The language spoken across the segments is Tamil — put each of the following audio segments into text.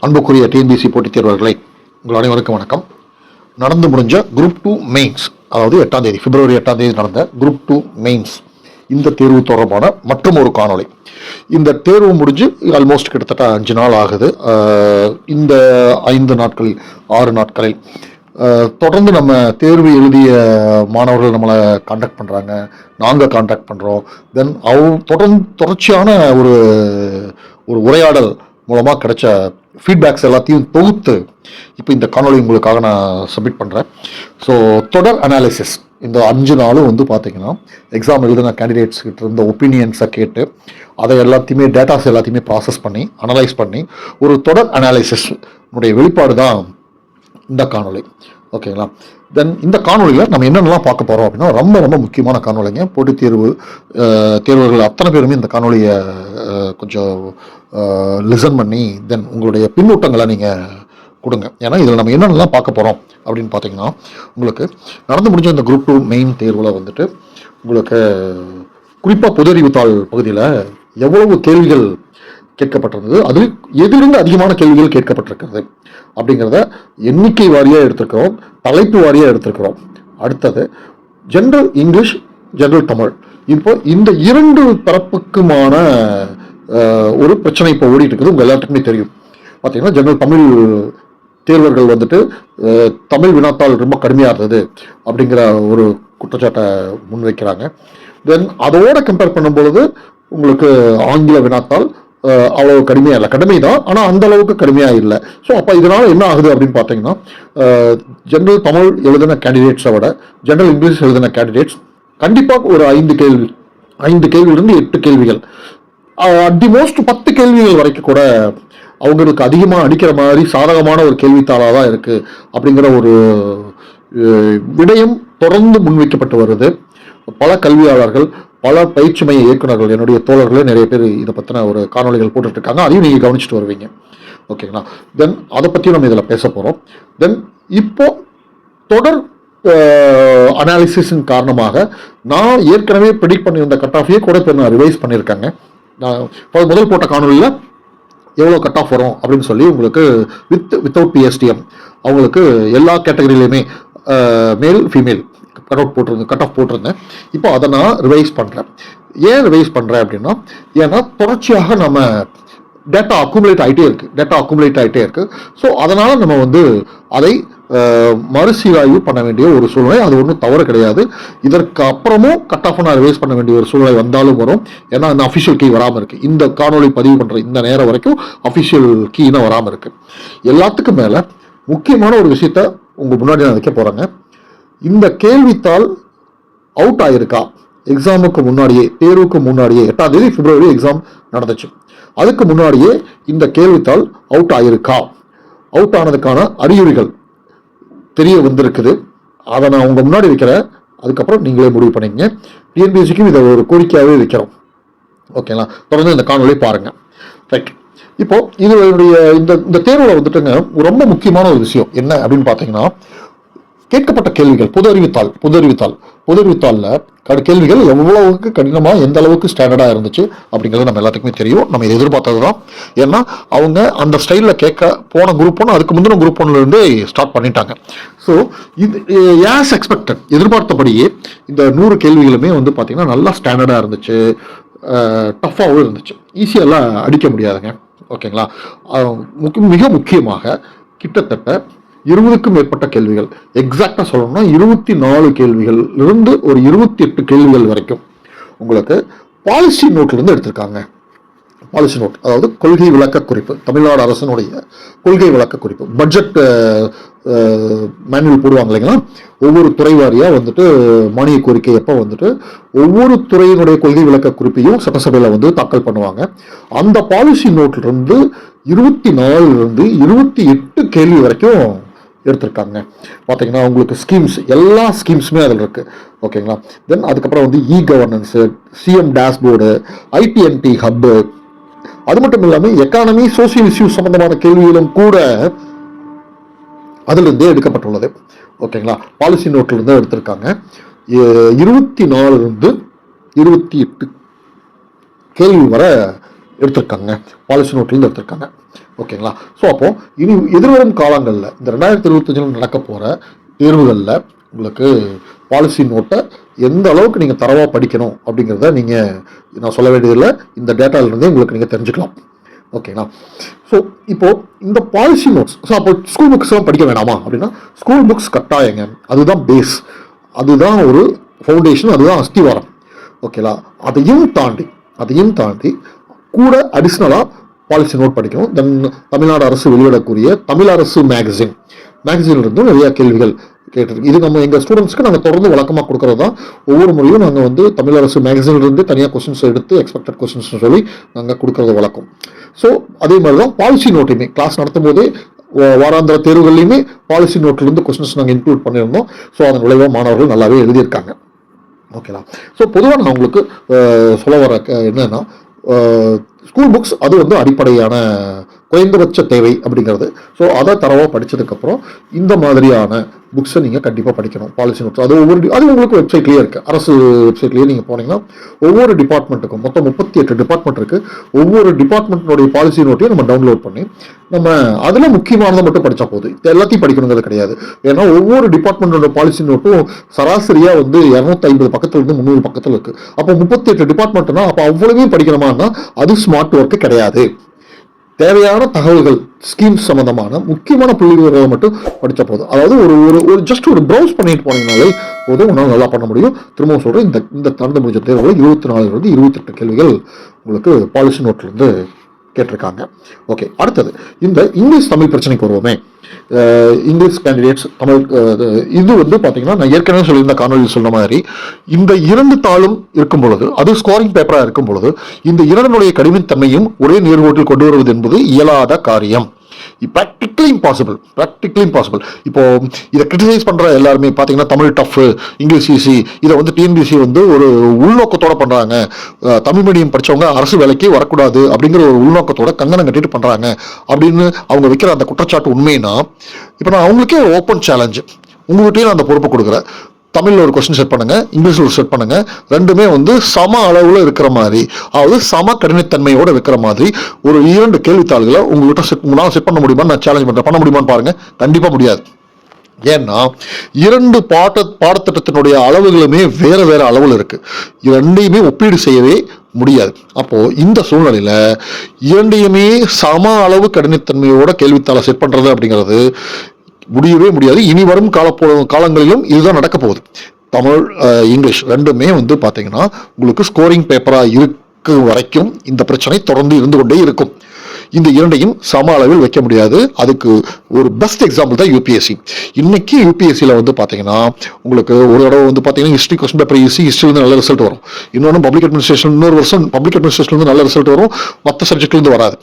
அன்புக்குரிய டிஎன்பிசி போட்டித் தேர்வர்களை உங்கள் அனைவருக்கும் வணக்கம். நடந்து முடிஞ்ச குரூப் 2 மெயின்ஸ், அதாவது 8ஆம் தேதி பிப்ரவரி 8ஆம் தேதி நடந்த குரூப் 2 மெயின்ஸ் இந்த தேர்வு தொடர்பான மற்றும் ஒரு காணொளி. இந்த தேர்வு முடிஞ்சு ஆல்மோஸ்ட் கிட்டத்தட்ட 5 நாள் ஆகுது. இந்த 5 நாட்களில் 6 நாட்களில் தொடர்ந்து நம்ம தேர்வு எழுதிய மாணவர்கள் நம்மளை காண்டாக்ட் பண்ணுறாங்க, நாங்கள் காண்டாக்ட் பண்ணுறோம். தென் தொடர்ச்சியான ஒரு உரையாடல் மூலமாக கிடைச்ச ஃபீட்பேக்ஸ் எல்லாத்தையும் தொகுத்து இப்போ இந்த காணொலி உங்களுக்காக நான் சப்மிட் பண்ணுறேன். ஸோ தொடர் அனாலிசிஸ் இந்த 5 நாளும் பார்த்தீங்கன்னா எக்ஸாம் எழுதின கேண்டிடேட்ஸ் கிட்ட இருந்த ஒப்பீனியன்ஸை கேட்டு அதை எல்லாத்தையுமே டேட்டாஸ் எல்லாத்தையுமே ப்ராசஸ் பண்ணி அனலைஸ் பண்ணி ஒரு தொடர் அனாலிசிஸ் உடைய வெளிப்பாடு தான் இந்த காணொலி. ஓகேங்களா? தென் இந்த காணொலியில் நம்ம என்னென்னலாம் பார்க்க போகிறோம் அப்படின்னா ரொம்ப ரொம்ப முக்கியமான காணொலிங்க. போட்டித் தேர்வர்கள் அத்தனை பேருமே இந்த காணொலியை கொஞ்சம் லிசன் பண்ணி தென் உங்களுடைய பின்னூட்டங்களை நீங்கள் கொடுங்க. ஏன்னா இதில் நம்ம என்னென்னலாம் பார்க்க போகிறோம் அப்படின்னு பார்த்தீங்கன்னா, உங்களுக்கு நடந்து முடிஞ்ச இந்த குரூப் 2 மெயின் தேர்வில் உங்களுக்கு குறிப்பாக பொது அறிவுத்தாள் பகுதியில் எவ்வளவு கேள்விகள் கேட்கப்பட்டிருந்தது, அது எதிலிருந்து அதிகமான கேள்விகள் கேட்கப்பட்டிருக்கிறது அப்படிங்கிறத எண்ணிக்கை வாரியாக எடுத்திருக்கிறோம், தலைப்பு வாரியாக எடுத்திருக்கிறோம். அடுத்தது ஜென்ரல் இங்கிலீஷ், ஜென்ரல் தமிழ். இப்போ இந்த 2 தரப்புக்குமான ஒரு பிரச்சனை இப்போ ஓடிட்டு இருக்குது. உங்கள் எல்லாத்துக்குமே தெரியும். பார்த்தீங்கன்னா ஜென்ரல் தமிழ் தேர்வர்கள் தமிழ் வினாத்தாள் ரொம்ப கடுமையாக இருந்தது அப்படிங்கிற ஒரு குற்றச்சாட்டை முன்வைக்கிறாங்க. தென் அதோட கம்பேர் பண்ணும்பொழுது உங்களுக்கு ஆங்கில வினாத்தாள் அவ்வளவு கடுமையாக இல்லை, கடுமை தான், ஆனால் அந்த அளவுக்கு கடுமையாக இல்லை. ஸோ அப்போ இதனால் என்ன ஆகுது அப்படின்னு பார்த்தீங்கன்னா, ஜென்ரல் தமிழ் எழுதின கேண்டிடேட்ஸை விட ஜென்ரல் இங்கிலீஷ் எழுதின கேண்டிடேட்ஸ் கண்டிப்பாக ஒரு 5 கேள்வியிலிருந்து 8 கேள்விகள், அட் தி மோஸ்ட் 10 கேள்விகள் வரைக்கும் கூட அவங்களுக்கு அதிகமாக அடிக்கிற மாதிரி சாதகமான ஒரு கேள்வித்தாளாக தான் இருக்குது அப்படிங்கிற ஒரு விடயம் தொடர்ந்து முன்வைக்கப்பட்டு வருது. பல கல்வியாளர்கள், பல பயிற்சி மைய இயக்குநர்கள், என்னுடைய தோழர்களே நிறைய பேர் இதை பற்றின ஒரு காணொலிகள் போட்டுட்டு இருக்காங்க. அதையும் நீங்கள் கவனிச்சுட்டு வருவீங்க. ஓகேங்களா? தென் அதை பற்றியும் நம்ம இதில் பேச போகிறோம். தென் இப்போ தொடர் அனாலிசிஸின் காரணமாக நான் ஏற்கனவே ப்ரெடிக்ட் பண்ணியிருந்த கட் ஆஃபையே கூட இப்போ நான் ரிவைஸ் பண்ணியிருக்காங்க. நான் முதல் போட்ட காணொலியில் எவ்வளோ கட் ஆஃப் வரும் அப்படின்னு சொல்லி உங்களுக்கு வித்தவுட் பிஎஸ்டிஎம் அவங்களுக்கு எல்லா கேட்டகரியிலையுமே மேல் ஃபீமேல் கட் ஆஃப் போட்டிருந்தேன். இப்போ அதை நான் ரிவைஸ் பண்ணுறேன். ஏன் ரிவைஸ் பண்ணுறேன் அப்படின்னா, ஏன்னா தொடர்ச்சியாக நம்ம டேட்டா அக்குமுலேட் ஆகிட்டே இருக்கு. ஸோ அதனால் நம்ம அதை மறுசீராய்வு பண்ண வேண்டிய ஒரு சூழ்நிலை, அது ஒன்றும் தவறு கிடையாது. இதற்கு அப்புறமும் கட் ஆஃப் நான் ரிவைஸ் பண்ண வேண்டிய ஒரு சூழ்நிலை வந்தாலும் வரும். ஏன்னா இந்த அஃபிஷியல் கீ வராமல் இருக்குது. இந்த காணொலி பதிவு பண்ணுற இந்த நேரம் வரைக்கும் அஃபிஷியல் கீ இன்னும் வராமல் இருக்குது. எல்லாத்துக்கும் மேலே முக்கியமான ஒரு விஷயத்த உங்கள் முன்னாடி நான் வைக்க போகிறேங்க. இந்த கேள்வித்தாள் அவுட் ஆயிருக்கா? எக்ஸாமுக்கு முன்னாடியே, தேர்வுக்கு முன்னாடியே, 8ஆம் தேதி பிப்ரவரி எக்ஸாம் நடந்துச்சு. அதுக்கு முன்னாடியே இந்த கேள்வித்தாள் அவுட் ஆயிருக்கா? அவுட் ஆனதுக்கான அறிகுறிகள் தெரிய வந்திருக்குது. அதை நான் உங்கள் முன்னாடி வைக்கிறேன். அதுக்கப்புறம் நீங்களே முடிவு பண்ணிக்கங்க. டிஎன்பிஎஸ்சிக்கும் இதை ஒரு கோரிக்கையாகவே வைக்கிறோம். ஓகேங்களா? தொடர்ந்து இந்த காணொலி பாருங்க. ரைட். இப்போ இதனுடைய இந்த தேர்வில் ரொம்ப முக்கியமான ஒரு விஷயம் என்ன அப்படின்னு பார்த்தீங்கன்னா, கேட்கப்பட்ட கேள்விகள் பொது அறிவுத்தாளில் கேள்விகள் எவ்வளவுக்கு கடினமாக, எந்த அளவுக்கு ஸ்டாண்டர்டாக இருந்துச்சு அப்படிங்கிறது நம்ம எல்லாத்துக்குமே தெரியும். நம்ம இதை எதிர்பார்த்தது தான். ஏன்னா அவங்க அந்த ஸ்டைலில் கேட்க போன குரூப் 1 அதுக்கு முந்தின குரூப் 1லேருந்தே ஸ்டார்ட் பண்ணிட்டாங்க. ஸோ இது ஆஸ் எக்ஸ்பெக்டட், எதிர்பார்த்தபடியே இந்த 100 கேள்விகளுமே பார்த்தீங்கன்னா நல்லா ஸ்டாண்டர்டாக இருந்துச்சு, டஃப்பாகவும் இருந்துச்சு. ஈஸியெல்லாம் அடிக்க முடியாதுங்க. ஓகேங்களா? மிக முக்கியமாக கிட்டத்தட்ட 20க்கும் மேற்பட்ட கேள்விகள், எக்ஸாக்டா சொல்லணும்னா 24 கேள்விகள் இருந்து ஒரு 28 கேள்விகள் வரைக்கும் உங்களுக்கு பாலிசி நோட்ல இருந்து எடுத்திருக்காங்க. பாலிசி நோட் அதாவது கொள்கை விளக்க குறிப்பு, தமிழ்நாடு அரசனுடைய கொள்கை விளக்க குறிப்பு. பட்ஜெட் மேனுவல் போடுவாங்க இல்லைங்களா? ஒவ்வொரு துறை வாரியா மானிய கோரிக்கை எப்போ ஒவ்வொரு துறையினுடைய கொள்கை விளக்க குறிப்பையும் சட்டசபையில தாக்கல் பண்ணுவாங்க. அந்த பாலிசி நோட்ல இருந்து 24 28 கேள்வி வரைக்கும் எடுத்திருக்காங்க. பார்த்தீங்கன்னா உங்களுக்கு ஸ்கீம்ஸ், எல்லா ஸ்கீம்ஸுமே அதில் இருக்கு. ஓகேங்களா? தென் அதுக்கப்புறம் e governance, CM dashboard, ITNT hub, அது மட்டும் இல்லாமல் எக்கானமி, சோசியல் இஷ்யூஸ் சம்பந்தமான கேள்விகளும் கூட அதிலிருந்தே எடுக்கப்பட்டுள்ளது. ஓகேங்களா? பாலிசி நோட்ல இருந்து எடுத்திருக்காங்க. 24 28 கேள்வி வரை எடுத்திருக்காங்க. பாலிசி நோட்லேருந்து எடுத்திருக்காங்க. ஓகேங்களா? ஸோ அப்போ இனி எதிர்வரும் காலங்களில் இந்த 2025 நடக்க போகிற தேர்வுகளில் உங்களுக்கு பாலிசி நோட்டை எந்த அளவுக்கு நீங்கள் தரவாக படிக்கணும் அப்படிங்கிறத நீங்கள் நான் சொல்ல வேண்டியதில்லை, இந்த டேட்டாவிலிருந்தே உங்களுக்கு நீங்கள் தெரிஞ்சுக்கலாம். ஓகேங்களா? ஸோ இப்போ இந்த பாலிசி நோட்ஸ், ஸோ அப்போ ஸ்கூல் புக்ஸ்லாம் படிக்க வேணாமா அப்படின்னா, ஸ்கூல் புக்ஸ் கட்டாயங்க, அதுதான் பேஸ், அதுதான் ஒரு ஃபவுண்டேஷன், அதுதான் அஸ்திவாரம். ஓகேங்களா? அதையும் தாண்டி கூட அடிஷ்னலாக பாலிசி நோட் படிக்கணும். தென் தமிழ்நாடு அரசு வெளியிடக்கூடிய தமிழ் அரசு மேகசின்லேருந்தும் நிறைய கேள்விகள் கேட்டிருக்கு. இது நம்ம எங்கள் ஸ்டூடெண்ட்ஸ்க்கு நாங்கள் தொடர்ந்து வழக்கமாக கொடுக்குறது தான். ஒவ்வொரு முறையும் நாங்கள் வந்து தமிழ் அரசு மேகசின்லேருந்து தனியாக கொஸ்டின்ஸ் எடுத்து எக்ஸ்பெக்டட் கொஸ்டின்ஸ் சொல்லி நாங்கள் கொடுக்குறது வழக்கம். ஸோ அதே மாதிரி தான் பாலிசி நோட்டையுமே கிளாஸ் நடத்தும் போதே வாராந்திர தேர்வுகள்லையுமே பாலிசி நோட்லேருந்து கொஸ்டின்ஸ் நாங்கள் இன்க்ளூட் பண்ணியிருந்தோம். ஸோ அதன் விளைவாக மாணவர்கள் நல்லாவே எழுதியிருக்காங்க. ஓகேங்களா? ஸோ பொதுவாக நான் உங்களுக்கு சொல்ல வர என்னன்னா, ஸ்கூல் புக்ஸ் அது வந்து அடிப்படையான குறைந்தபட்ச தேவை அப்படிங்கிறது. ஸோ அதை தரவாக படித்ததுக்கப்புறம் இந்த மாதிரியான புக்ஸை நீங்கள் கண்டிப்பாக படிக்கணும். பாலிசி நோட்ஸ் அது உங்களுக்கு வெப்சைட்லேயே இருக்குது, அரசு வெப்சைட்லேயே நீங்கள் போனீங்கன்னா ஒவ்வொரு டிபார்ட்மெண்ட்டுக்கும் மொத்தம் 38 டிபார்ட்மெண்ட் இருக்குது. ஒவ்வொரு டிபார்ட்மெண்ட்டினுடைய பாலிசி நோட்டையும் நம்ம டவுன்லோட் பண்ணி நம்ம அதில் முக்கியமானதை மட்டும் படித்தா போதும், எல்லாத்தையும் படிக்கணுங்கிறது கிடையாது. ஏன்னா ஒவ்வொரு டிபார்ட்மெண்ட்டோட பாலிசி நோட்டும் சராசரியாக வந்து 250 பக்கத்துலேருந்து 300 பக்கத்தில் இருக்குது. அப்போ 38 டிபார்ட்மெண்ட்னா அப்போ அவ்வளவே படிக்கணுமான்னா அது ஸ்மார்ட் ஒர்க்கு கிடையாது. தேவையான தகவல்கள் ஸ்கீம்ஸ் சம்பந்தமான முக்கியமான புள்ளிவிவரங்களை மட்டும் படித்த போதும். அதாவது ஒரு ஜஸ்ட் ஒரு ப்ரௌஸ் பண்ணிட்டு போனீங்கனாலே போதும், உங்களால் நல்லா பண்ண முடியும். திரும்பவும் சொல்கிறேன், இந்த நடந்து முடிஞ்ச தேர்வுகள் 24 28 கேள்விகள் உங்களுக்கு பாலிசி நோட்லேருந்து கேட்டிருக்காங்க. ஓகே, அடுத்தது இந்த இங்கிலீஷ் தமிழ் பிரச்சனைக்கு வருவோமே. இங்கிலீஷ் கேண்டிடேட்ஸ் தமிழ், இது வந்து பார்த்தீங்கன்னா நான் ஏற்கனவே சொல்லியிருந்த காணொலியில் சொன்ன மாதிரி இந்த 2 தாளும் இருக்கும் பொழுது, அது ஸ்கோரிங் பேப்பராக இருக்கும் பொழுது, இந்த 2னுடைய கடினத்தன்மையும் ஒரே நேர்கோட்டில் கொண்டு வருவது என்பது இயலாத காரியம். Practically impossible. இப்போ இதை கிரிட்டிசைஸ் பண்ற எல்லாருமே பாத்தீங்கன்னா தமிழ் டஃப், இங்கிலீஷ் ஈஸி, இதை வந்து டிஎன்பிசி வந்து ஒரு உள்நோக்கத்தோட பண்றாங்க. தமிழ் மீடியம் படிச்சவங்க அரசு வேலைக்கு வரக்கூடாது அப்படிங்கிற ஒரு உள்நோக்கத்தோட கங்கணம் கட்டிட்டு பண்றாங்க அப்படின்னு அவங்க வைக்கிற அந்த குற்றச்சாட்டு உண்மைனா, இப்போ நான் அவங்களுக்கே ஒரு ஓப்பன் சேலஞ்சு, உங்ககிட்டயும் நான் அந்த பொறுப்பு கொடுக்குறேன். தமிழில் ஒரு கொஸ்டின் செட் பண்ணுங்க, இங்கிலீஷில் ஒரு செட் பண்ணுங்க, ரெண்டுமே வந்து சம அளவில் இருக்கிற மாதிரி, அதாவது சம கடினத்தன்மையோட வைக்கிற மாதிரி ஒரு 2 கேள்வித்தாள்களை உங்ககிட்ட செட் பண்ண முடியுமா? நான் சேலஞ்ச் பண்றேன். பண்ண முடியுமான்னு பாருங்க. கண்டிப்பா முடியாது. ஏன்னா 2 பாடத்திட்டத்தினுடைய அளவுகளுமே வேற அளவில் இருக்கு. ரெண்டையுமே ஒப்பீடு செய்யவே முடியாது. அப்போ இந்த சூழ்நிலையில 2யுமே சம அளவு கடினத்தன்மையோட கேள்வித்தாளை செட் பண்றது அப்படிங்கிறது முடியவே முடியாது. இனி வரும் காலங்களிலும் இதுதான் நடக்க போகுது. தமிழ் இங்கிலீஷ் ரெண்டுமே வந்து பாத்தீங்கன்னா உங்களுக்கு ஸ்கோரிங் பேப்பரா இருக்கும் வரைக்கும் இந்த பிரச்சனை தொடர்ந்து இருந்து கொண்டே இருக்கும். இந்த 2யும் சம அளவில் வைக்க முடியாது. அதுக்கு ஒரு பெஸ்ட் எக்ஸாம்பிள் தான் யூபிஎஸ்சி. இன்னைக்கு யூபிஎஸ்சியில் வந்து பார்த்தீங்கன்னா உங்களுக்கு ஒரு தடவை வந்து பார்த்தீங்கன்னா ஹிஸ்ட்ரி கொஸ்டின் பேப்பர் ஈஸி, ஹிஸ்ட்ரிலேருந்து நல்ல ரிசல்ட் வரும். இன்னொன்று பப்ளிக் அட்மினிஸ்ட்ரேஷன், இன்னொரு வருஷம் பப்ளிக் அட்மினிஸ்ட்ரேஷன்லேருந்து நல்ல ரிசல்ட் வரும், மற்ற சப்ஜெக்ட்லேருந்து வராது.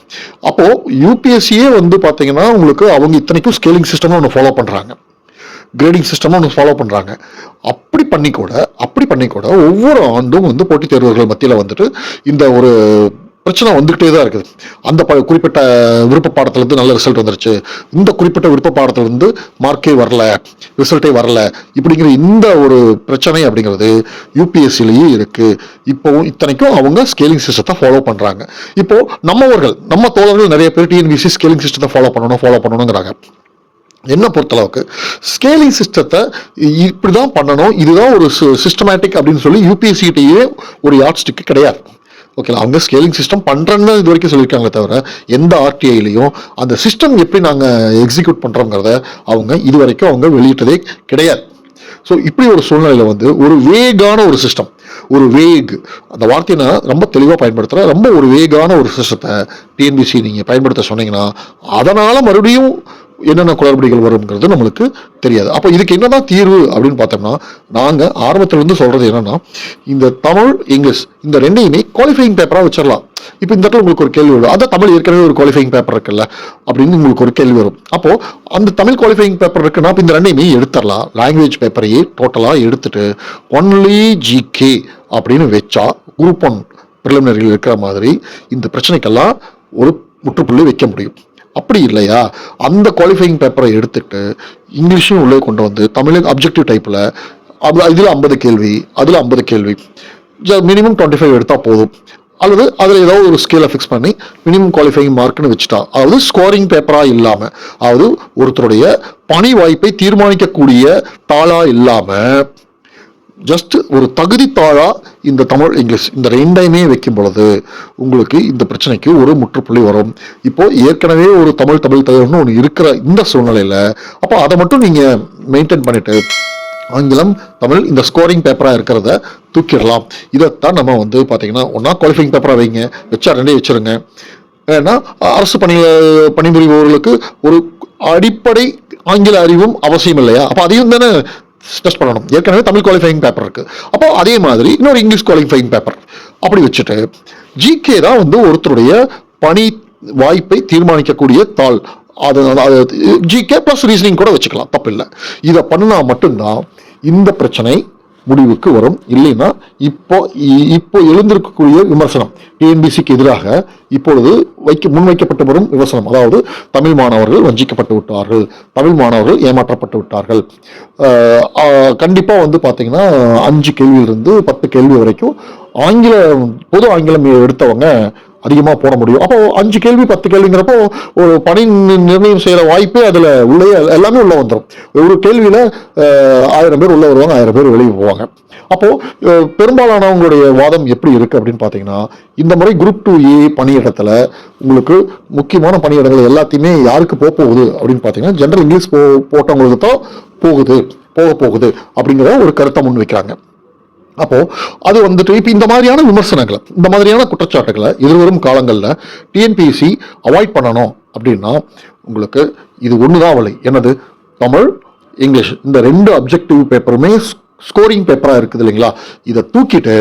அப்போ யூபிஎஸ்சியே வந்து பார்த்தீங்கன்னா உங்களுக்கு அவங்க இத்தனைக்கும் ஸ்கேலிங் சிஸ்டம்னு ஒன்று ஃபாலோ பண்ணுறாங்க, கிரேடிங் சிஸ்டம் ஒன்று ஃபாலோ பண்ணுறாங்க. அப்படி பண்ணி கூட ஒவ்வொரு ஆண்டும் வந்து போட்டித் தேர்வுகள் மத்தியில் வந்துட்டு இந்த ஒரு பிரச்சனை வந்துகிட்டே தான் இருக்குது. அந்த குறிப்பிட்ட விருப்ப பாடத்திலிருந்து நல்ல ரிசல்ட் வந்துருச்சு, இந்த குறிப்பிட்ட விருப்ப பாடத்திலிருந்து மார்க்கே வரல, ரிசல்ட்டே வரல, இப்படிங்கிற இந்த ஒரு பிரச்சனை அப்படிங்கிறது யூபிஎஸ்சிலேயே இருக்கு. இப்போ இத்தனைக்கும் அவங்க ஸ்கேலிங் சிஸ்டத்தை ஃபாலோ பண்றாங்க. இப்போ நம்ம தோழர்கள் நிறைய பேர் டிஎன்பிசி ஸ்கேலிங் சிஸ்டத்தை ஃபாலோ பண்ணணுங்கிறாங்க. என்ன பொறுத்தளவுக்கு ஸ்கேலிங் சிஸ்டத்தை இப்படிதான் பண்ணணும், இதுதான் ஒரு சிஸ்டமேட்டிக் அப்படின்னு சொல்லி யூபிஎஸ்சிகிட்டயே ஒரு யார்ட்ஸ்டிக் கிடையாது. ஓகே, அவங்க ஸ்கேலிங் சிஸ்டம் பண்றேன்னு இது வரைக்கும் சொல்லியிருக்காங்களே தவிர எந்த ஆர்டிஐலையும் அந்த சிஸ்டம் எப்படி நாங்கள் எக்ஸிக்யூட் பண்றோங்கிறத இது வரைக்கும் அவங்க வெளியிட்டதே கிடையாது. ஸோ இப்படி ஒரு சூழ்நிலையில வந்து ஒரு வேகான ஒரு சிஸ்டம், அந்த வார்த்தையை நான் ரொம்ப தெளிவாக பயன்படுத்துகிறேன், ரொம்ப ஒரு வேகான ஒரு சிஸ்டத்தை டிஎன்பிசி நீங்கள் பயன்படுத்த சொன்னீங்கன்னா அதனால மறுபடியும் என்னென்ன குளறுபடிகள் வரும்ங்கிறது நம்மளுக்கு தெரியாது. அப்போ இதுக்கு என்னதான் தீர்வு அப்படின்னு பார்த்தோம்னா, நாங்கள் ஆரம்பத்திலிருந்து சொல்றது என்னன்னா, இந்த தமிழ் இங்கிலீஷ் இந்த 2யுமே குவாலிஃபையிங் பேப்பராக வச்சிடலாம். இப்போ இந்த இடத்துல உங்களுக்கு ஒரு கேள்வி வரும், அதான் தமிழ் ஏற்கனவே ஒரு குவாலிஃபையிங் பேப்பர் இருக்குல்ல அப்படின்னு உங்களுக்கு ஒரு கேள்வி வரும். அப்போ அந்த தமிழ் குவாலிஃபையிங் பேப்பர் இருக்குன்னா இந்த 2யுமே எடுத்துடலாம், லாங்குவேஜ் பேப்பரையே டோட்டலாக எடுத்துட்டு ஒன்லி ஜிகே அப்படின்னு வச்சா குரூப் 1 பிரிலிமினரியில் இருக்கிற மாதிரி இந்த பிரச்சனைக்கெல்லாம் ஒரு முற்றுப்புள்ளி வைக்க முடியும். அப்படி இல்லையா, அந்த குவாலிஃபையிங் பேப்பரை எடுத்துட்டு இங்கிலீஷும் உள்ளே கொண்டு வந்து தமிழ் அப்ஜெக்டிவ் டைப்பில் இதில் 50 கேள்வி அதில் 50 கேள்வி, மினிமம் 25 எடுத்தால் போதும். அல்லது அதில் ஏதாவது ஒரு ஸ்கேலை ஃபிக்ஸ் பண்ணி மினிமம் குவாலிஃபைங் மார்க்னு வச்சுட்டா, அதாவது ஸ்கோரிங் பேப்பராக இல்லாமல், அதாவது ஒருத்தருடைய பணி வாய்ப்பை தீர்மானிக்கக்கூடிய தாளாக இல்லாமல் ஜஸ்ட் ஒரு தகுதி தாழா இந்த தமிழ் இங்கிலீஷ் இந்த ரெண்டையுமே வைக்கும் பொழுது உங்களுக்கு இந்த பிரச்சனைக்கு ஒரு முற்றுப்புள்ளி வரும். இப்போ ஏற்கனவே ஒரு தமிழ் தலைவர்னு ஒன்று இருக்கிற இந்த சூழ்நிலையில அப்போ அதை மட்டும் நீங்க மெயின்டைன் பண்ணிட்டு ஆங்கிலம் தமிழ் இந்த ஸ்கோரிங் பேப்பராக இருக்கிறத தூக்கிடலாம். இதைத்தான் நம்ம வந்து பார்த்தீங்கன்னா ஒன்றா குவாலிஃபைங் பேப்பராக வைங்க, வச்சா ரெண்டே வச்சுருங்க. ஏன்னா அரசு பணிபுரிபவர்களுக்கு ஒரு அடிப்படை ஆங்கில அறிவும் அவசியம் இல்லையா? அப்போ அதையும் தானே டெஸ்ட் பண்ணணும். ஏற்கனவே தமிழ் குவாலிஃபைங் பேப்பர் இருக்கு, அப்போ அதே மாதிரி இன்னொரு இங்கிலீஷ் குவாலிஃபைங் பேப்பர் அப்படி வச்சுட்டு ஜிகே தான் வந்து ஒருத்தருடைய பணி வாய்ப்பை தீர்மானிக்கக்கூடிய தாள். அது ஜிகே பிளஸ் ரீசனிங் கூட வச்சுக்கலாம், தப்பு இல்லை. இதை பண்ணினா மட்டும்தான் இந்த பிரச்சனை முடிவுக்கு வரும். இல்லைன்னா இப்போ எழுந்திருக்கக்கூடிய விமர்சனம் டிஎன்பிசிக்கு எதிராக இப்பொழுது முன்வைக்கப்பட்டு வரும் விமர்சனம், அதாவது தமிழ் மாணவர்கள் வஞ்சிக்கப்பட்டு விட்டார்கள், தமிழ் மாணவர்கள் ஏமாற்றப்பட்டு விட்டார்கள். கண்டிப்பா வந்து பாத்தீங்கன்னா 5 கேள்வியிலிருந்து 10 கேள்வி வரைக்கும் பொது ஆங்கிலம் எடுத்தவங்க அதிகமாக போட முடியும். அப்போ 5 கேள்வி 10 கேள்விங்கிறப்போ ஒரு பணி நிர்ணயம் செய்யற வாய்ப்பே அதுல உள்ளே எல்லாமே உள்ள வந்துடும். ஒரு கேள்வியில 1000 பேர் உள்ள வருவாங்க, 1000 பேர் வெளியே போவாங்க. அப்போ பெரும்பாலானவங்களுடைய வாதம் எப்படி இருக்கு அப்படின்னு பாத்தீங்கன்னா, இந்த முறை குரூப் 2A பணியிடத்துல உங்களுக்கு முக்கியமான பணியிடங்கள் எல்லாத்தையுமே யாருக்கு போகுது அப்படின்னு பாத்தீங்கன்னா ஜெனரல் இங்கிலீஷ் போட்டவங்களுக்கு தான் போக போகுது அப்படிங்கிற ஒரு கருத்தை முன் வைக்கிறாங்க. அப்போ அது வந்துட்டு இப்ப இந்த மாதிரியான விமர்சனங்களை இந்த மாதிரியான குற்றச்சாட்டுகளை எதிர்வரும் காலங்களில் டிஎன்பிஎஸ்சி அவாய்ட் பண்ணணும் அப்படின்னா உங்களுக்கு இது ஒண்ணுதான் வழி. என்னது? தமிழ் இங்கிலீஷ் இந்த 2 அப்ஜெக்டிவ் பேப்பருமே ஸ்கோரிங் பேப்பரா இருக்குது இல்லைங்களா? இதை தூக்கிட்டு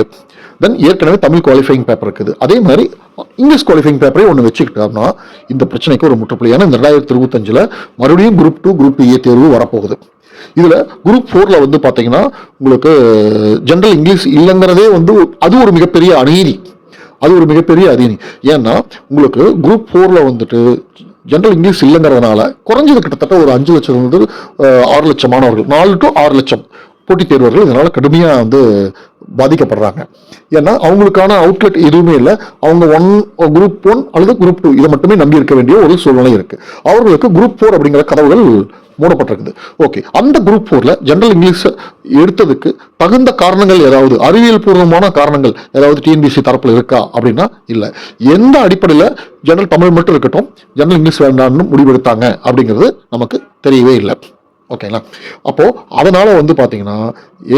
தென் ஏற்கனவே தமிழ் குவாலிஃபைங் பேப்பர் இருக்குது, அதே மாதிரி இங்கிலீஷ் குவாலிஃபைங் பேப்பரே ஒன்று வச்சுக்கிட்டோம்னா இந்த பிரச்சனைக்கு ஒரு முற்றுப்புள்ளி. ஏன்னா இந்த 2025 மறுபடியும் குரூப் 2 குரூப் 2A தேர்வு வரப்போகுது. இதுல குரூப் 4ல வந்து பாத்தீங்கன்னா உங்களுக்கு ஜெனரல் இங்கிலீஷ் இல்லைங்கிறதே வந்து அது ஒரு மிகப்பெரிய அநீதி. ஏன்னா உங்களுக்கு குரூப் 4ல வந்துட்டு ஜெனரல் இங்கிலீஷ் இல்லைங்கிறதுனால குறைஞ்சது கிட்டத்தட்ட ஒரு 5 லட்சம் 6 லட்சம் மாணவர்கள், 4 to 6 லட்சம் போட்டித் தேர்வர்கள் இதனால கடுமையா வந்து பாதிக்கப்படுறாங்க. ஏன்னா அவங்களுக்கான அவுட்லெட் எதுவுமே இல்லை. அவங்க குரூப் 1 அல்லது குரூப் 2 இதை மட்டுமே நம்பி இருக்க வேண்டிய ஒரு சூழ்நிலை இருக்கு. அவர்களுக்கு குரூப் 4 அப்படிங்கிற கதவுகள் மூடப்பட்டிருக்குது. ஓகே, அந்த குரூப் 4ல ஜெனரல் இங்கிலீஷ் எடுத்ததுக்கு தகுந்த காரணங்கள் ஏதாவது அறிவியல் பூர்வமான காரணங்கள் ஏதாவது டிஎன்பிசி தரப்புல இருக்கா அப்படின்னா இல்ல. எந்த அடிப்படையில ஜெனரல் தமிழ் மட்டும் இருக்கட்டும் ஜெனரல் இங்கிலீஷ் வேண்டாம்னு முடிவெடுத்தாங்க அப்படிங்கிறது நமக்கு தெரியவே இல்லை. ஓகேங்களா? அப்போ அதனால வந்து பாத்தீங்கன்னா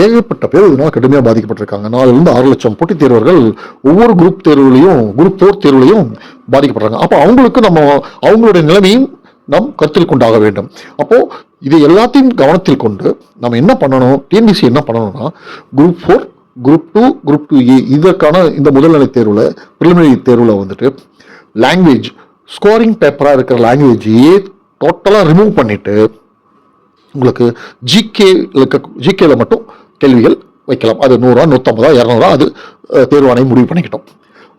ஏகப்பட்ட பேர் இதனால கடுமையாக பாதிக்கப்பட்டிருக்காங்க. 4 to 6 லட்சம் போட்டித் தேர்வர்கள் ஒவ்வொரு குரூப் 4 தேர்வுலையும் பாதிக்கப்படுறாங்க. அப்போ அவங்களுக்கு அவங்களுடைய நிலைமையும் நாம் கருத்தில் கொண்டாக வேண்டும். அப்போ இது எல்லாத்தையும் கவனத்தில் கொண்டு நம்ம என்ன பண்ணணும், டிஎன்பிசி என்ன பண்ணணும்னா குரூப் 4 குரூப் 2 குரூப் 2A இதற்கான இந்த முதல்நிலை தேர்வுல பிரிலிமினரி தேர்வுல வந்துட்டு லாங்குவேஜ் ஸ்கோரிங் பேப்பரா இருக்கிற லாங்குவேஜையே டோட்டலா ரிமூவ் பண்ணிட்டு உங்களுக்கு ஜிகேல மட்டும் கேள்விகள் வைக்கலாம். அது 100, 150, 200 அது தேர்வாணையம் முடிவு பண்ணிக்கிட்டோம்.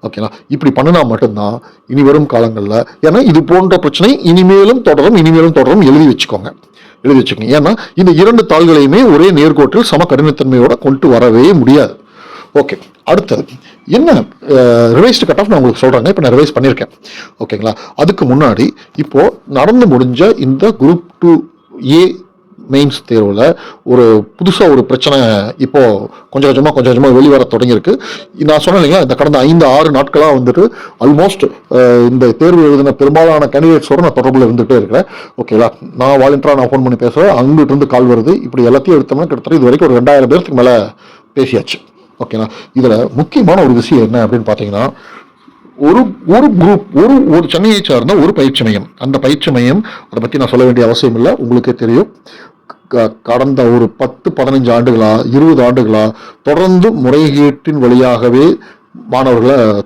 ஓகேங்களா? இப்படி பண்ணினா மட்டும்தான் இனி வரும் காலங்களில், ஏன்னா இது போன்ற பிரச்சனை இனிமேலும் தொடரும் எழுதி வச்சுக்கோங்க. ஏன்னா இந்த 2 தாள்களையுமே ஒரே நேர்கோட்டில் சம கடினத்தன்மையோட கொண்டு வரவே முடியாது. ஓகே, அடுத்தது என்ன ரிவைஸ்டு கட் ஆஃப் நான் உங்களுக்கு சொல்றேங்க. இப்போ நான் ரிவைஸ் பண்ணியிருக்கேன். ஓகேங்களா? அதுக்கு முன்னாடி இப்போ நடந்து முடிஞ்ச இந்த குரூப் 2A மெயின்ஸ் தேர்வில் ஒரு புதுசாக ஒரு பிரச்சனை இப்போ கொஞ்சம் கொஞ்சமாக வெளிவர தொடங்கியிருக்கு. நான் சொன்னேன் இல்லைங்களா, இந்த கடந்த 5-6 நாட்களாக வந்துட்டு ஆல்மோஸ்ட் இந்த தேர்வு எழுதின பெரும்பாலான கேண்டிடேட்ஸோட நான் தொடர்பில் இருந்துகிட்டே இருக்கிறேன். ஓகேங்களா? நான் வாலண்டியராக நான் ஃபோன் பண்ணி பேசுகிறேன், அங்கிட்டு இருந்து கால் வருது. இப்படி எல்லாத்தையும் எடுத்தோம்னா கிட்டத்தட்ட இது வரைக்கும் ஒரு 2000 பேருக்கு மேலே பேசியாச்சு. ஓகேங்களா? இதில் முக்கியமான ஒரு விஷயம் என்ன அப்படின்னு பார்த்தீங்கன்னா, ஒரு குரூப் ஒரு சென்னையை சார்ந்த ஒரு பயிற்சி மையம், அந்த பயிற்சி மையம் அதை பற்றி நான் சொல்ல வேண்டிய அவசியம் இல்லை, உங்களுக்கே தெரியும். கடந்த ஒரு 10-15 ஆண்டுகளா 20 ஆண்டுகளா தொடர்ந்து முறைகேட்டின் வழியாகவே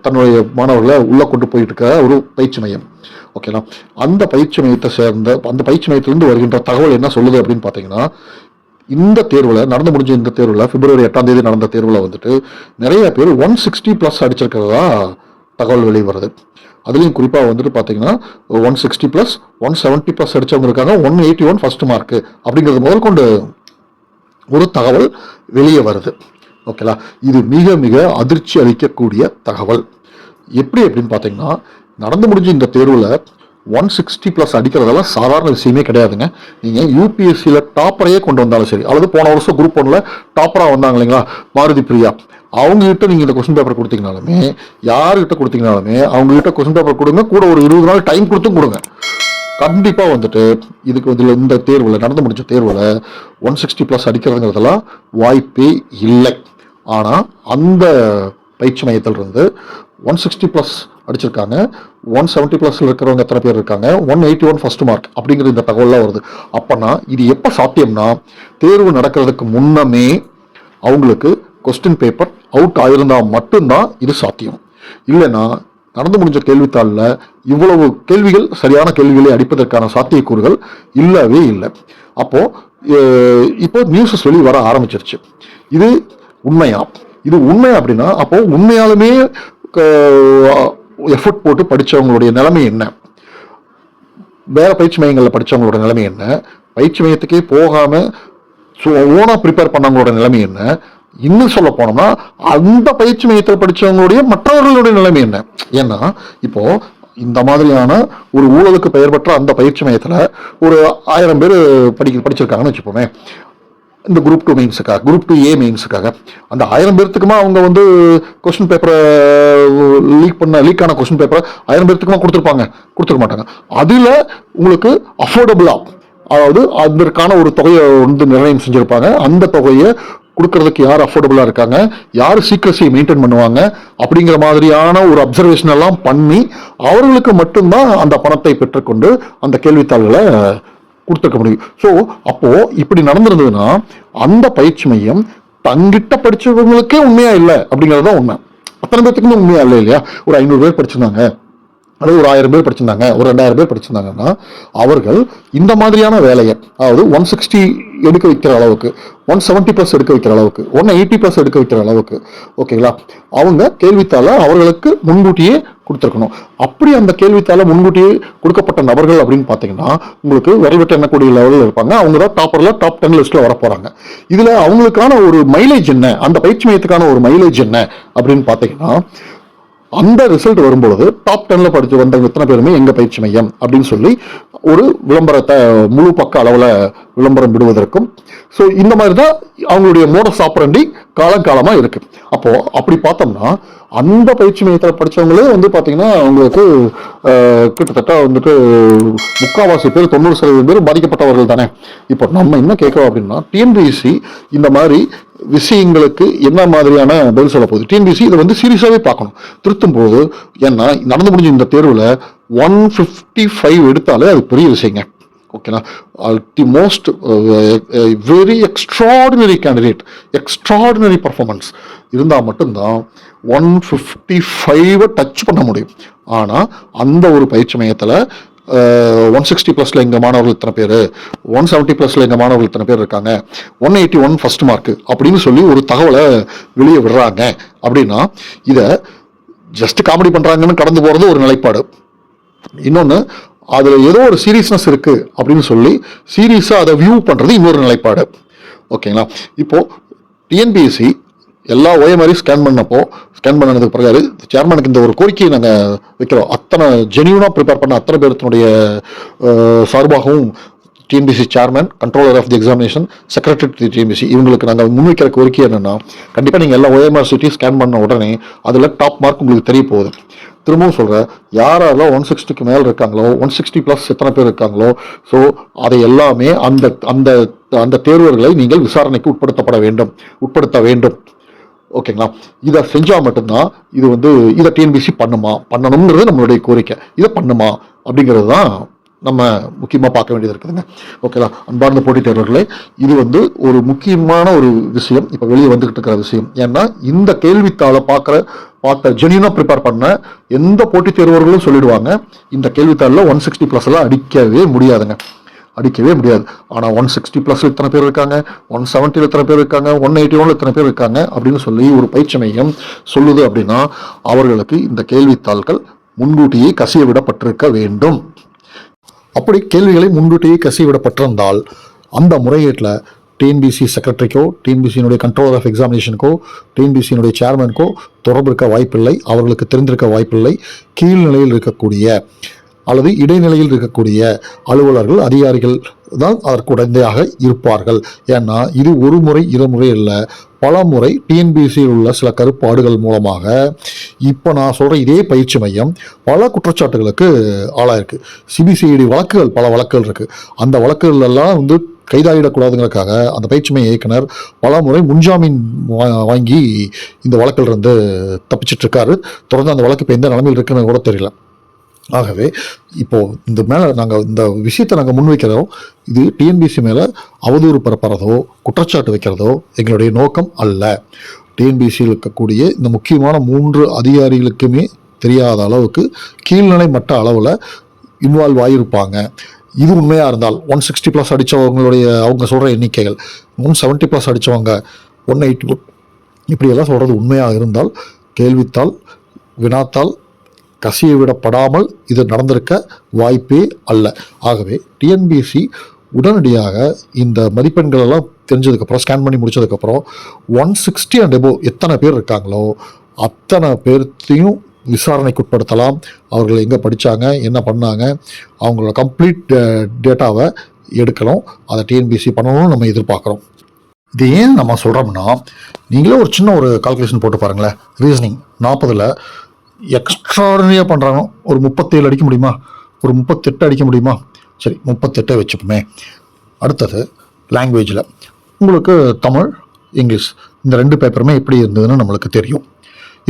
தன்னுடைய மாணவர்களை உள்ள கொண்டு போயிட்டு இருக்க ஒரு பயிற்சி மையம். ஓகேங்களா? அந்த பயிற்சி மையத்திலிருந்து வருகின்ற தகவல் என்ன சொல்லுது அப்படின்னு பாத்தீங்கன்னா, இந்த தேர்வுல நடந்து முடிஞ்ச இந்த தேர்வுல பிப்ரவரி 8ஆம் தேதி நடந்த தேர்வுல வந்துட்டு நிறைய பேர் 160+ அடிச்சிருக்கிறதா தகவல் வெளிவருது. அதுலயும் குறிப்பா வந்துட்டு பாத்தீங்கன்னா 160+, 170+ அடிச்சவங்க இருக்காங்க, 181 ஃபர்ஸ்ட் மார்க் அப்படிங்கிறது முதல் கொண்டு ஒரு தகவல் வெளியே வருது. ஓகேலா? இது மிக மிக அதிர்ச்சி அளிக்கக்கூடிய தகவல். எப்படி அப்படின்னு பார்த்தீங்கன்னா, நடந்து முடிஞ்ச இந்த தேர்வில் 160+ அடிக்கிறதெல்லாம் சாதாரண விஷயமே கிடையாதுங்க. நீங்கள் யூபிஎஸ்சியில் டாப்பரையே கொண்டு வந்தாலும் சரி, அல்லது போன வருஷம் குரூப் 1ல் டாப்பராக வந்தாங்க இல்லைங்களா மாருதி பிரியா, அவங்ககிட்ட நீங்கள் இந்த கொஸ்டின் பேப்பர் கொடுத்தீங்கனாலுமே, யாருக்கிட்ட கொடுத்தீங்கனாலுமே அவங்ககிட்ட கொஸ்டின் பேப்பர் கொடுங்க, கூட ஒரு 20 நாள் டைம் கொடுத்தும் கொடுங்க. கண்டிப்பாக வந்துட்டு இதுக்கு வந்து இந்த தேர்வில் நடந்து முடிஞ்ச தேர்வில் 160+ அடிக்கிறதுங்கிறதெல்லாம் வாய்ப்பே இல்லை. ஆனால் அந்த பயிற்சி மையத்திலிருந்து 160+ அடிச்சிருக்காங்க, 170+ இருக்கிறவங்க எத்தனை பேர் இருக்காங்க, 181 ஃபர்ஸ்ட் மார்க் அப்படிங்கிற இந்த தகவல்லாம் வருது. அப்போனா இது எப்போ சாத்தியம்னா, தேர்வு நடக்கிறதுக்கு முன்னமே அவங்களுக்கு கொஸ்டின் பேப்பர் அவுட் ஆயிருந்தால் மட்டும்தான் இது சாத்தியம். இல்லைன்னா நடந்து முடிஞ்ச கேள்வித்தாளில் இவ்வளவு கேள்விகள் சரியான கேள்விகளை அடிப்பதற்கான சாத்தியக்கூறுகள் இல்லவே இல்லை. இப்போ நியூஸஸ் வெளியே வர ஆரம்பிச்சிருச்சு. இது உண்மையா? இது உண்மை அப்படின்னா அப்போ உண்மையாலுமே எஃபர்ட் போட்டு படித்தவங்களுடைய நிலைமை என்ன, வேற பயிற்சி மையங்களில் படித்தவங்களோட நிலைமை என்ன, பயிற்சி மையத்துக்கே போகாமல் ஓனா ப்ரிப்பேர் பண்ணவங்களோட நிலைமை என்ன, இன்னும் சொல்ல போனோம்னா அந்த பயிற்சி மையத்தில் படித்தவங்களுடைய மற்றவர்களுடைய நிலைமை என்ன? ஏன்னா இப்போ இந்த மாதிரியான ஒரு ஊழலுக்கு பெயர் பெற்ற அந்த பயிற்சி மையத்தில் ஒரு 1000 பேர் படிச்சிருக்காங்கன்னு வச்சுப்போமே, இந்த குரூப் 2 மெயின்ஸுக்காக, குரூப் 2A மெயின்ஸுக்காக. அந்த 1000 பேர்த்துக்குமா அவங்க வந்து கொஸ்டின் பேப்பரை லீக்கான கொஸ்டின் பேப்பரை 1000 பேர்த்துக்குமா கொடுத்துருக்க மாட்டாங்க. அதில் உங்களுக்கு அஃபோர்டபுளாக, அதாவது அதற்கான ஒரு தொகையை வந்து நிர்ணயம் செஞ்சுருப்பாங்க. அந்த தொகையை கொடுக்கறதுக்கு யார் அஃபோர்டபுளாக இருக்காங்க, யார் சீக்ரஸியை மெயின்டைன் பண்ணுவாங்க அப்படிங்கிற மாதிரியான ஒரு அப்சர்வேஷன் எல்லாம் பண்ணி அவர்களுக்கு மட்டும்தான் அந்த பணத்தை பெற்றுக்கொண்டு அந்த கேள்வித்தாள்களை கொடுத்துருக்க முடியும். ஸோ அப்போ இப்படி நடந்திருந்ததுன்னா அந்த பயிற்சி மையம் தங்கிட்ட படிச்சவங்களுக்கே உண்மையா இல்லை அப்படிங்கிறது தான் உண்மை. அத்தனை பேர்த்துக்குமே உண்மையா இல்லை இல்லையா? ஒரு 500 பேர் படிச்சிருந்தாங்க, அல்லது ஒரு 1000 பேர் படிச்சிருந்தாங்க, ஒரு 2000 பேர் படிச்சிருந்தாங்கன்னா அவர்கள் இந்த மாதிரியான வேலையை, அதாவது 160 எடுக்க வைக்கிற அளவுக்கு, 170+ எடுக்க வைக்கிற அளவுக்கு, 180+ எடுக்க வைக்கிற அளவுக்கு, ஓகேங்களா, அவங்க கேள்வித்தாளை அவர்களுக்கு முன்கூட்டியே கொடுத்துருக்கணும். அப்படி அந்த கேள்வித்தாளை முன்கூட்டியே கொடுக்கப்பட்ட நபர்கள் அப்படின்னு பார்த்தீங்கன்னா உங்களுக்கு விரைவிட்டு எண்ணக்கூடிய லெவலில் இருப்பாங்க. அவங்க தான் டாப் 10 லிஸ்ட்டில் வர போகிறாங்க. இதில் அவங்களுக்கான ஒரு மைலேஜ் என்ன, அந்த பயிற்சி மையத்துக்கான ஒரு மைலேஜ் என்ன அப்படின்னு பார்த்தீங்கன்னா, அந்த ரிசல்ட் வரும்பொழுது டாப் 10ல் படித்து வந்த எத்தனை பேருமே எங்க பயிற்சி மையம் அப்படின்னு சொல்லி ஒரு விளம்பரத்தை முழு பக்க அளவில் விளம்பரம் விடுவதற்கும், ஸோ இந்த மாதிரி தான் அவங்களுடைய மோடஸ் ஆப்பரண்டி காலங்காலமாக இருக்கு. அப்போ அப்படி பார்த்தோம்னா அந்த பயிற்சி மையத்தில் படித்தவங்களே வந்து பார்த்தீங்கன்னா அவங்களுக்கு கிட்டத்தட்ட வந்துட்டு 3/4 பேர், 90% பேர் பாதிக்கப்பட்டவர்கள் தானே. இப்போ நம்ம என்ன கேட்கிறோம் அப்படின்னா, டிஎன்பிஎஸ்சி இந்த மாதிரி விஷயங்களுக்கு என்ன மாதிரியான பதில் சொல்ல போகுது? டிஎன்பிஎஸ்சி இதை வந்து சீரியஸாகவே பார்க்கணும் திருத்தும் போது. ஏன்னா நடந்து முடிஞ்ச இந்த தேர்வில் 155 எடுத்தாலே அது பெரிய விஷயங்க. ஓகேனா, the most very extraordinary candidate, extraordinary performance இருந்தால் மட்டும்தான் 155 டச் பண்ண முடியும். ஆனால் அந்த ஒரு பயிற்சி மையத்தில் 160+ எங்கள் மாணவர்கள் இத்தனை பேர், 170+ எங்கள் மாணவர்கள் இத்தனை பேர் இருக்காங்க, 181 ஃபர்ஸ்ட் மார்க் அப்படின்னு சொல்லி ஒரு தகவலை வெளியே விடுறாங்க அப்படின்னா இதை ஜஸ்ட் காமெடி பண்ணுறாங்கன்னு கடந்து போகிறது ஒரு நிலைப்பாடு. இன்னொன்று, அதில் ஏதோ ஒரு சீரியஸ்னஸ் இருக்குது அப்படின்னு சொல்லி சீரியஸாக அதை வியூ பண்ணுறது இன்னொரு நிலைப்பாடு. ஓகேங்களா, இப்போது டிஎன்பிஎஸ்சி எல்லா OMR ஸ்கேன் பண்ணதுக்கு பிறகு சேர்மனுக்கு இந்த ஒரு கோரிக்கையை நாங்கள் வைக்கிறோம். அத்தனை ஜெனியூனாக ப்ரிப்பேர் பண்ண அத்தனை பேர்த்தினுடைய சார்பாகவும் TNPSC chairman, controller of the examination, secretary to TNPSC இவங்களுக்கு நாங்கள் முன்வைக்கிற கோரிக்கை என்னென்னா, கண்டிப்பாக நீங்கள் எல்லா OMR ஸ்கேன் பண்ண உடனே அதில் டாப் மார்க் உங்களுக்கு தெரிய போகுது. திரும்பவும் சொல்கிறேன், யாரெல்லாம் 160க்கு மேலே இருக்காங்களோ, 160+ எத்தனை பேர் இருக்காங்களோ, ஸோ அதை எல்லாமே அந்த அந்த அந்த தேர்வர்களை நீங்கள் விசாரணைக்கு உட்படுத்த வேண்டும். ஓகேங்களா, இதை செஞ்சால் மட்டும்தான் இது வந்து இதை டிஎன்பிஎஸ்சி பண்ணணுங்கிறது நம்மளுடைய கோரிக்கை. இதை பண்ணுமா அப்படிங்கிறது தான் நம்ம முக்கியமாக பார்க்க வேண்டியது இருக்குதுங்க. ஓகேங்களா, அன்பார்ந்த போட்டித் தேர்வர்களே, இது வந்து ஒரு முக்கியமான ஒரு விஷயம், இப்போ வெளியே வந்துகிட்டு இருக்கிற விஷயம். ஏன்னா இந்த கேள்வித்தாளை பார்த்த ஜெனியூனாக ப்ரிப்பேர் பண்ண எந்த போட்டித் தேர்வர்களும் சொல்லிடுவாங்க, இந்த கேள்வித்தாளில் 160+ எல்லாம் அடிக்கவே முடியாது. ஆனால் 160+ இத்தனை பேர் இருக்காங்க, 170 இத்தனை பேர் இருக்காங்க, 181 இத்தனை பேர் இருக்காங்க அப்படின்னு சொல்லி ஒரு பயிற்சி மையம் சொல்லுது அப்படின்னா அவர்களுக்கு இந்த கேள்வித்தாள்கள் முன்கூட்டியே கசிய விடப்பட்டிருக்க வேண்டும். அப்படி கேள்விகளை முன்கூட்டியே கசிய விடப்பட்டிருந்தால் அந்த முறையீட்டில் டிஎன்பிசி செக்ரட்டரிக்கோ, டிஎன்பிசியினுடைய கண்ட்ரோலர் ஆஃப் எக்ஸாமினேஷனுக்கோ, டிஎன்பிசியினுடைய சேர்மனுக்கோ தொடர்பு இருக்க வாய்ப்பில்லை, அவர்களுக்கு தெரிந்திருக்க வாய்ப்பில்லை. கீழ்நிலையில் இருக்கக்கூடிய அல்லது இடைநிலையில் இருக்கக்கூடிய அலுவலர்கள், அதிகாரிகள் தான் அதற்கு உடந்தையாக இருப்பார்கள். ஏன்னா இது ஒரு முறை இருமுறை இல்லை, பல முறை டிஎன்பிசியில் உள்ள சில கருப்பாடுகள் மூலமாக இப்போ நான் சொல்கிற இதே பயிற்சி மையம் பல குற்றச்சாட்டுகளுக்கு ஆளாயிருக்கு. சிபிசிஐடி வழக்குகள், பல வழக்குகள் இருக்குது. அந்த வழக்குகள் எல்லாம் கைதாகிடக்கூடாதுங்கிறதுக்காக அந்த பயிற்சி மைய இயக்குனர் பல முறை முன்ஜாமீன் வாங்கி இந்த வழக்கில் இருந்து தப்பிச்சிட்டு இருக்காரு. தொடர்ந்து அந்த வழக்கு இப்போ எந்த நிலைமையில் இருக்குன்னு கூட தெரியல. ஆகவே இப்போ இந்த மேலே நாங்கள் இந்த விஷயத்தை நாங்கள் முன்வைக்கிறோம். இது டிஎன்பிசி மேலே அவதூறு பரப்புறதோ குற்றச்சாட்டு வைக்கிறதோ எங்களுடைய நோக்கம் அல்ல. டிஎன்பிசியில் இருக்கக்கூடிய இந்த முக்கியமான 3 அதிகாரிகளுக்குமே தெரியாத அளவுக்கு கீழ்நிலை மட்ட அளவில் இன்வால்வ் ஆகியிருப்பாங்க. இது உண்மையாக இருந்தால் 160+ அடித்தவங்களுடைய அவங்க சொல்கிற எண்ணிக்கைகள், 170+ அடித்தவங்க, 180 இப்படியெல்லாம் சொல்கிறது உண்மையாக இருந்தால் கேள்வித்தாள் வினாத்தாள் கசிய விடப்படாமல் இது நடந்திருக்க வாய்ப்பே அல்ல. ஆகவே டிஎன்பிசி உடனடியாக இந்த மதிப்பெண்கள் எல்லாம் தெரிஞ்சதுக்கப்புறம், ஸ்கேன் பண்ணி முடிச்சதுக்கப்புறம் 160 அண்ட் எபோவ் எத்தனை பேர் இருக்காங்களோ அத்தனை பேர்த்தையும் விசாரணைக்குட்படுத்தலாம். அவர்கள் எங்கே படித்தாங்க, என்ன பண்ணாங்க, அவங்களோட கம்ப்ளீட் டேட்டாவை எடுக்கணும். அதை டிஎன்பிசி பண்ணணும்னு நம்ம எதிர்பார்க்குறோம். இது ஏன் நம்ம சொல்கிறோம்னா, நீங்களே ஒரு சின்ன ஒரு கால்குலேஷன் போட்டு பாருங்களேன். ரீசனிங் 40ல் எக்ஸ்ட்ராடனரியாக பண்ணுறாங்க. ஒரு 37 அடிக்க முடியுமா, ஒரு 38 அடிக்க முடியுமா? சரி, 38 வச்சுப்போமே. அடுத்தது லாங்குவேஜில் உங்களுக்கு தமிழ், இங்கிலீஷ் இந்த 2 பேப்பருமே எப்படி இருந்ததுன்னு நம்மளுக்கு தெரியும்.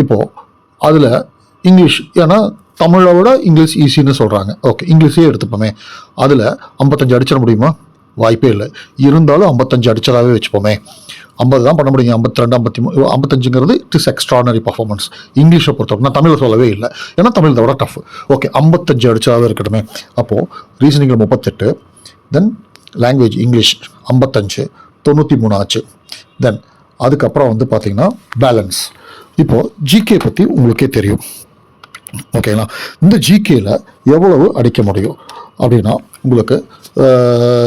இப்போது அதில் இங்கிலீஷ், ஏன்னா தமிழை விட இங்கிலீஷ் ஈஸின்னு சொல்கிறாங்க. ஓகே, இங்கிலீஷே எடுத்துப்போமே. அதில் 55 அடிச்சிட முடியுமா? வாய்ப்பே இல்லை. இருந்தாலும் 55 அடிச்சதாகவே வச்சுப்போமே. 50 தான் பண்ண முடியும். 52, 53, 55ங்கிறது இட் இஸ் எக்ஸ்ட்ரானரி பர்ஃபார்மன்ஸ். இங்கிலீஷை பொறுத்தவரை நான் தமிழை சொல்லவே இல்லை, ஏன்னா தமிழ் விட டஃப். ஓகே, 55 அடிச்சதாகவே இருக்கட்டுமே. அப்போது ரீசனிங்கில் 38, தென் லாங்குவேஜ் இங்கிலீஷ் 55, 93 ஆச்சு. தென் அதுக்கப்புறம் வந்து பார்த்திங்கன்னா பேலன்ஸ். இப்போது ஜிகே பற்றி உங்களுக்கே தெரியும். ஓகேங்களா? இந்த ஜிகேயில் எவ்வளவு அடிக்க முடியும் அப்படின்னா உங்களுக்கு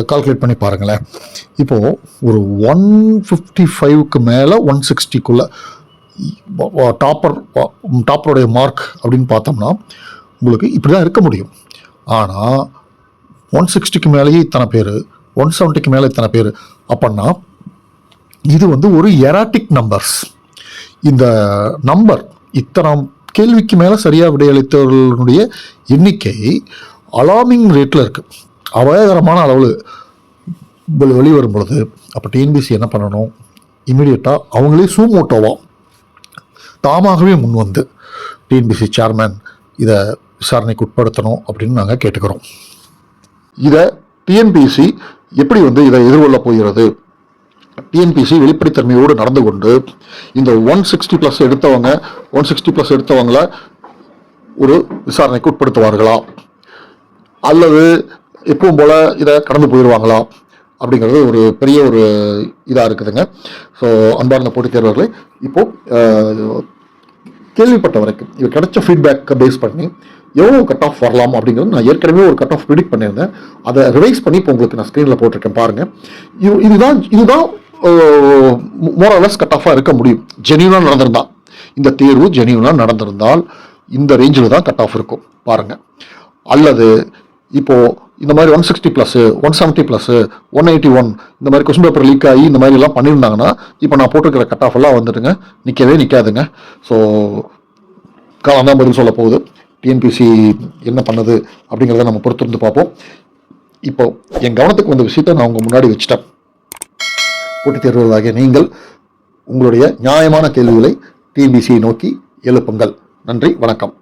கால்குலேட் பண்ணி பாருங்களேன். இப்போது ஒரு 155க்கு மேலே 160க்குள்ளே டாப்பருடைய மார்க் அப்படின்னு பார்த்தோம்னா உங்களுக்கு இப்படி தான் இருக்க முடியும். ஆனால் 160க்கு மேலேயே இத்தனை பேர், 170க்கு மேலே இத்தனை பேர் அப்படின்னா இது வந்து ஒரு எராட்டிக் நம்பர்ஸ். இந்த நம்பர் இத்தனை கேள்விக்கு மேலே சரியாக விடையளித்தவர்களுடைய எண்ணிக்கை அலார்மிங் ரேட்டில் இருக்குது, அபாயகரமான அளவில் வெளிவரும் பொழுது அப்போ டிஎன்பிசி என்ன பண்ணணும்? இமீடியட்டாக அவங்களே சூமோட்டோவா தாமாகவே முன் வந்து டிஎன்பிசி சேர்மேன் இதை விசாரணைக்கு உட்படுத்தணும் அப்படின்னு நாங்கள் கேட்டுக்கிறோம். இதை டிஎன்பிசி எப்படி வந்து இதை எதிர்கொள்ள போகிறது? டிஎன்பிசி வெளிப்படைத்தன்மையோடு நடந்து கொண்டு இந்த 160+ எடுத்தவங்க 160+ எடுத்தவங்களை ஒரு விசாரணைக்கு உட்படுத்துவார்களா, அல்லது எப்பவும் போல இதை கடந்து போயிடுவாங்களா அப்படிங்கிறது ஒரு பெரிய ஒரு இதாக இருக்குதுங்க. ஸோ அன்பார்ந்த போட்டித் தேர்வர்களை, இப்போது கேள்விப்பட்ட வரைக்கும் இது கிடைச்ச ஃபீட்பேக்கை பேஸ் பண்ணி எவ்வளோ கட் ஆஃப் வரலாம் அப்படிங்கிறது நான் ஏற்கனவே ஒரு கட் ஆஃப் ப்ரிடிக்ட் பண்ணியிருந்தேன். அதை ரிவைஸ் பண்ணி இப்போ உங்களுக்கு நான் ஸ்க்ரீனில் போட்டிருக்கேன் பாருங்கள். இதுதான் மோரலஸ் கட் ஆஃபாக இருக்க முடியும். ஜெனியூனாக நடந்திருந்தால், இந்த தேர்வு ஜெனியூனாக நடந்திருந்தால் இந்த ரேஞ்சில் தான் கட் ஆஃப் இருக்கும் பாருங்கள். அல்லது இப்போது இந்த மாதிரி 160+, 170+, 181 இந்த மாதிரி கொஸ்டின் பேப்பர் லீக் ஆகி இந்த மாதிரி எல்லாம் பண்ணியிருந்தாங்கன்னா இப்போ நான் போட்டிருக்கிற கட் ஆஃப் எல்லாம் வந்துட்டுங்க நிற்கவே நிற்காதுங்க. ஸோ காலம் தான் பதில் சொல்ல போகுது. டிஎன்பிசி என்ன பண்ணுது அப்படிங்கிறத நம்ம பொறுத்திருந்து பார்ப்போம். இப்போ என் கவனத்துக்கு வந்த விஷயத்தை நான் உங்கள் முன்னாடி வச்சுட்டேன். போட்டித் தேர்வுகளாகிய நீங்கள் உங்களுடைய நியாயமான கேள்விகளை டிஎன்பிசியை நோக்கி எழுப்புங்கள். நன்றி, வணக்கம்.